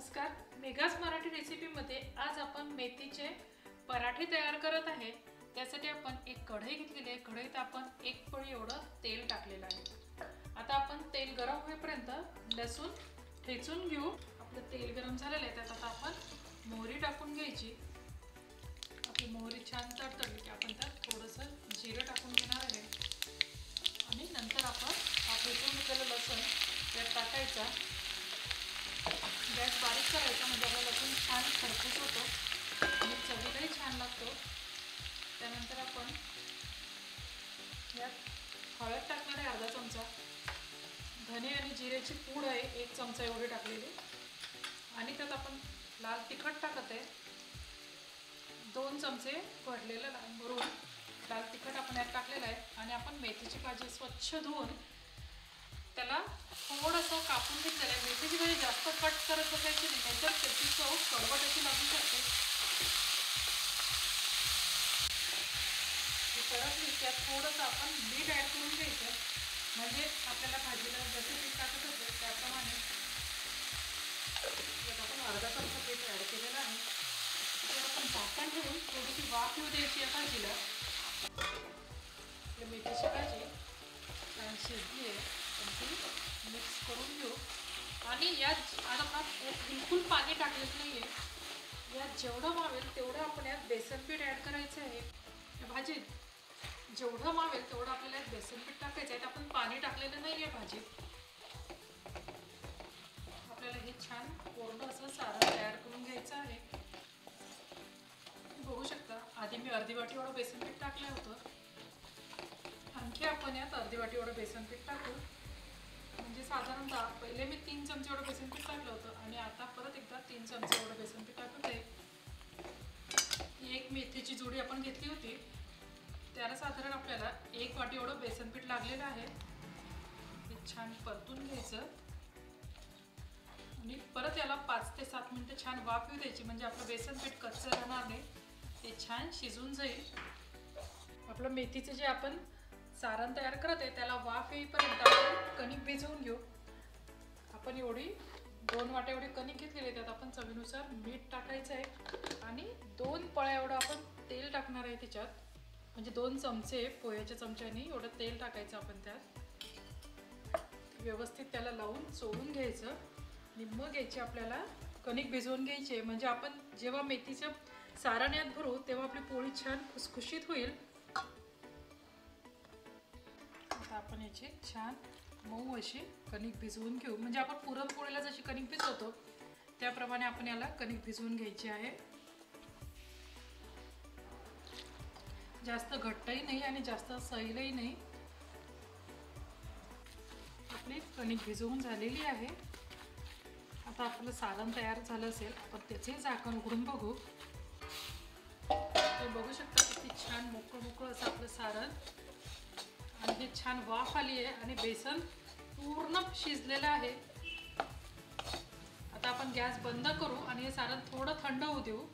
नमस्कार, मेघास मराठी रेसिपीमध्ये आज आपण मेथीचे पराठे तयार करत आहे। त्यासाठी आपण एक कढई घेतलेली आहे। कढईत आपण एक पळी एवढं तेल टाकलेलं आहे। आता आपण तेल गरम होईपर्यंत लसूण ठेचून घेऊ। आपलं तेल गरम झालेलं आहे, त्यात आता आपण मोहरी टाकून घ्यायची। आपली मोहरी छान तडतडली की आपण त्यात थोडंसं जिरं टाकून घेणार आहे आणि नंतर आपण ठेचून घेतलेलं लसूण त्यात टाकायचा। गॅस बारीक करायचा म्हणजे आपला लसूण छान खरपूस होतो आणि चवीलाही छान लागतो। त्यानंतर आपण यात हळद टाकणार आहे अर्धा चमचा, धने आणि जिऱ्याची पूड आहे 1 चमचा एवढी टाकलेली आणि त्यात आपण लाल तिखट टाकत आहे 2 चमचे भरलेलं भरून लाल तिखट आपण यात टाकलेलं आहे आणि आपण मेथीची भाजी स्वच्छ धुवून त्याला थोडंसं कापून घेतलेलं आहे। मेथीची भाजी जास्त कट करत बसायची नाही, नाहीतर त्याची चव कडवट अशी लागू शकते। परतली त्यात थोडंसं आपण मीठ ॲड करून घ्यायचं, म्हणजे आपल्याला भाजीला जसं पीठ टाकत असेल त्याप्रमाणे यात आपण अर्धा चमचा पीठ ॲड केलेलं आहे। तर आपण झाकण ठेवून थोडीशी वाफ येऊ द्यायची या भाजीला। आपली मेथीची भाजी छान शिजली आहे, ती मिक्स करून घेऊ आणि यात आपण बिलकुल पाणी टाकलेलं नाही आहे। यात जेवढं मावेल तेवढं आपण यात बेसन पीठ ॲड करायचं आहे। या भाजीत जेवढं मावेल तेवढं आपल्याला यात बेसन पीठ टाकायचं आहे। आपण पाणी टाकलेलं नाही आहे भाजीत। आपल्याला हे छान पूर्ण असं सारण तयार करून घ्यायचं आहे। बघू शकता आधी मी अर्धी वाटी एवढं बेसन पीठ टाकलं होतं, आणखी आपण यात अर्धी वाटी एवढं बेसन पीठ टाकू। म्हणजे साधारणतः पहिले मी 3 चमचे एवढं बेसन पीठ टाकलं होतं आणि आता परत एकदा 3 चमचे एवढं बेसन पीठ टाकत आहे। एक मेथीची जोडी आपण घेतली होती त्याला साधारण आपल्याला 1 वाटी एवढं बेसन पीठ लागलेलं आहे। हे छान परतून घ्यायचं आणि परत याला 5 ते 7 मिनिटं छान वाफ येऊ द्यायची, म्हणजे आपलं बेसन पीठ कच्चं राहणार नाही, ते छान शिजून जाईल। आपलं मेथीचं जे आपण सारण तयार करत आहे त्याला वाफ येईपर्यंत आपण कणिक भिजवून घेऊ। आपण एवढी 2 वाट्या एवढी कणिक घेतलेली आहे, त्यात आपण चवीनुसार मीठ टाकायचं आहे आणि 2 पळ्या एवढं आपण तेल टाकणार आहे त्याच्यात, म्हणजे 2 चमचे पोह्याच्या चमच्याने एवढं तेल टाकायचं आपण त्यात। व्यवस्थित त्याला लावून चोळून घ्यायचं आणि मग याची आपल्याला कणिक भिजवून घ्यायची, म्हणजे आपण जेव्हा मेथीचं सारण यात भरू तेव्हा आपली पोळी छान खुसखुशीत होईल। आता आपण याची छान मऊ अशी कणिक भिजवून घेऊ, म्हणजे आपण पुरणपोळीला जशी कणिक भिजवतो त्याप्रमाणे आपण याला कणिक भिजवून घ्यायची आहे। जास्त घट्टही नाही आणि जास्त सैलही नाही। आपली कणिक भिजवून झालेली आहे। आता आपलं सारण तयार झालं असेल, आपण त्याचे झाकण उघडून बघू। ते बघू शकता किती छान मोकळं मोकळं असं आपलं सारण आणि हे छान वाफ आली आहे आणि बेसन पूर्ण शिजलेलं आहे। आता आपण गॅस बंद करू आणि हे सारण थोडं थंड होऊ देऊ।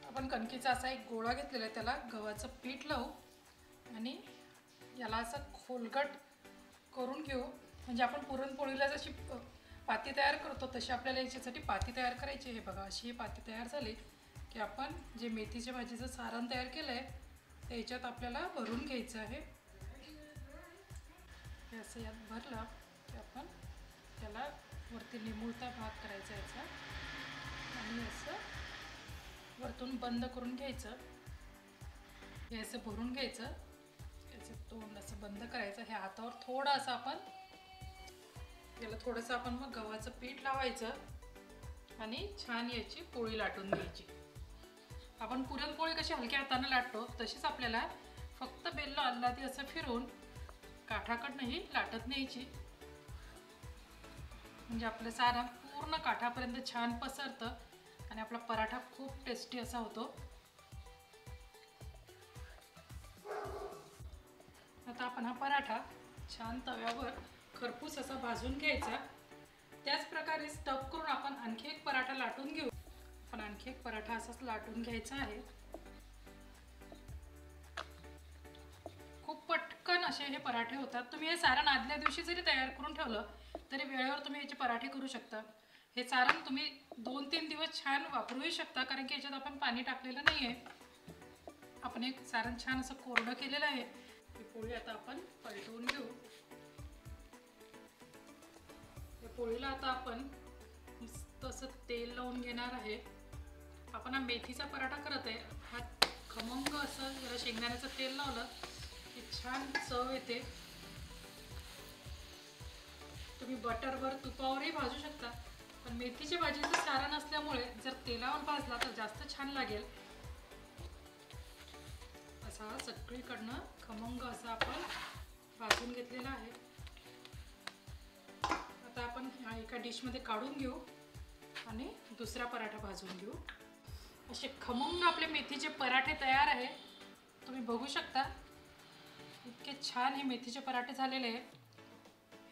आपण कणकीचा असा एक गोळा घेतलेला आहे, त्याला गव्हाचं पीठ लावू आणि याला असं खोलगट करून घेऊ, म्हणजे आपण पुरणपोळीला जशी पाती तयार करतो तशी आपल्याला याच्यासाठी पाती तयार करायची आहे। बघा अशी ही पाती तयार झाली की आपण जे मेथीच्या भाजीचं सारण तयार केलं आहे ते याच्यात आपल्याला भरून घ्यायचं आहे। हे असं यात भरलं की आपण त्याला वरती निमुळता भाग करायचा याचा आणि असं वरतून बंद करून घ्यायचं। हे असं भरून घ्यायचं, याचं तोंड असं बंद करायचं। हे हातावर थोडं असं आपण याला थोडंसं आपण मग गव्हाचं पीठ लावायचं आणि छान याची पोळी लाटून घ्यायची। आपण पुरणपोळी कशी हलक्या हाताने लाटतो तशीच आपल्याला फक्त बेल्लं आल्हादी असं फिरून काठाकडनंही लाटत न्यायची, म्हणजे आपलं सारण पूर्ण काठापर्यंत छान पसरतं आणि आपला पराठा खूप टेस्टी असा होतो। आता आपण हा पराठा छान तव्यावर खरपूस असा भाजून घ्यायचा। त्याच प्रकारे स्टफ करून आपण आणखी एक पराठा लाटून घेऊ। आपण आणखी एक पराठा असाच लाटून घ्यायचा आहे। खूप पटकन असे हे पराठे होतात। तुम्ही हे सारण आदल्या दिवशी जरी तयार करून ठेवलं तरी वेळेवर तुम्ही याचे पराठे करू शकता. हे सारण तुम्ही 2-3 दिवस छान वापरूही शकता, कारण की याच्यात आपण पाणी टाकलेलं नाही आहे. आपण एक सारण छान असं कोरडं केलेलं आहे. ही पोळी आता आपण पलटवून घेऊ. या पोळीला आता आपण मस्त असं तेल लावून घेणार आहे. आपण हा मेथीचा पराठा करत आहे. हा खमंग असं जरा शेंगदाण्याचं तेल लावलं की छान चव येते. तुम्ही बटरवर तुपावरही भाजू शकता, पण मेथीच्या भाजीचं सारण असल्यामुळे जर तेलावर भाजला तर जास्त छान लागेल. असा सगळीकडनं खमंग असा आपण भाजून घेतलेला आहे. आता आपण हा एका डिशमध्ये काढून घेऊ आणि दुसरा पराठा भाजून घेऊ. असे खमंग आपले मेथीचे पराठे तयार आहे. तुम्ही बघू शकता इतके छान हे मेथीचे पराठे झालेले आहे.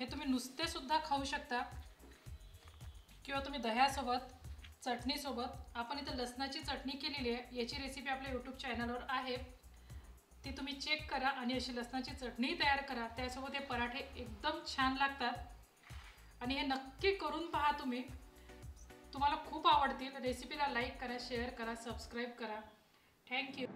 हे तुम्ही नुसते सुद्धा खाऊ शकता किंवा तुम्ही दह्यासोबत, चटणीसोबत. आपण इथं लसणाची चटणी केलेली आहे. याची रेसिपी आपल्या यूट्यूब चॅनलवर आहे, ती तुम्ही चेक करा आणि अशी लसणाची चटणी तयार करा. त्यासोबत हे पराठे एकदम छान लागतात आणि हे नक्की करून पहा तुम्ही. तुम्हाला खूप आवडतील. रेसिपीला लाईक करा, शेअर करा, सबस्क्राईब करा. थँक्यू.